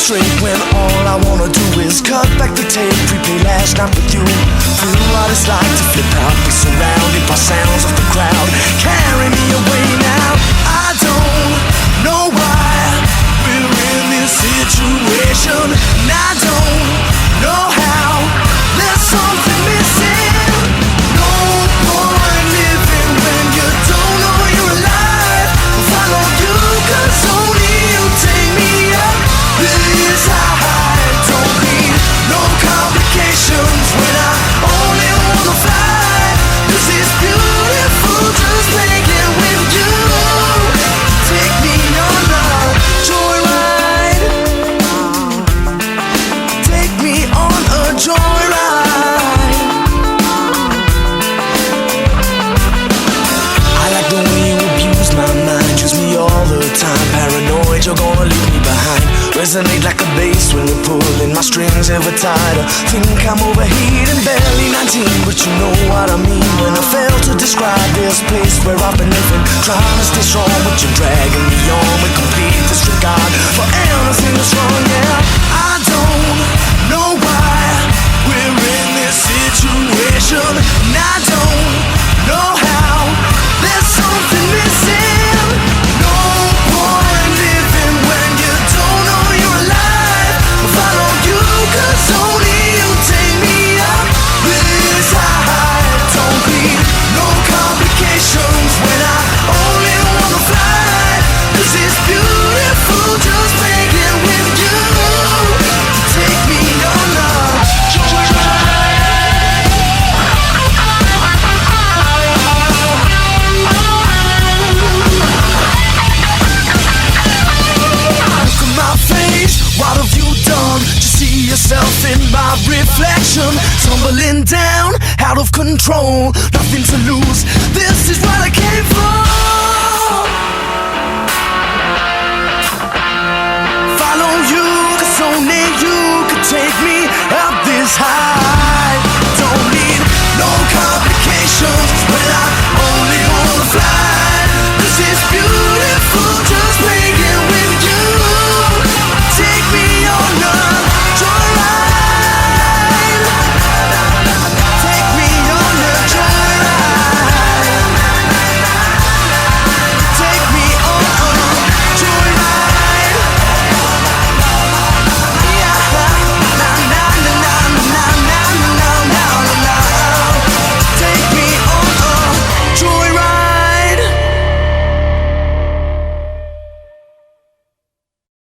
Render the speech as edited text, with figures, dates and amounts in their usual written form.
straight when all I wanna do is cut back the tape, replay last night with you. Feel what it's like to flip out, be surrounded by sounds of the crowd. Carry me away now. I don't know why we're in this situation, and I don't know how. There's something missing. No point living when you don't know you're alive. I'll follow you 'cause only you take me up this high. Don't need no complications when I only wanna fly. This is beautiful, just playing with you. Take me on a joyride. Take me on a joyride. I like the way you abuse my mind, use me all the time. Paranoid, you're gonna leave me behind. Resonate like a bass when you're pulling my strings ever tighter. Think I'm overheating, barely 19, but you know what I mean when I fail to describe this place where I've been living. Trying to stay strong, but you're dragging me on with complete disregard for anything that's wrong. Yeah, I don't know why we're in this situation, and I don't know how. There's something missing. No point living when you don't know you're alive. I'll follow you 'cause only you take me up this high. Don't need no complications when I only wanna fly. This is beautiful, just playing with you. Take me on a look at my face, what have you done? Just see yourself in my reflection, tumbling down, out of control, nothing to lose. This is what I came for. Follow you, 'cause only you could take me up this high.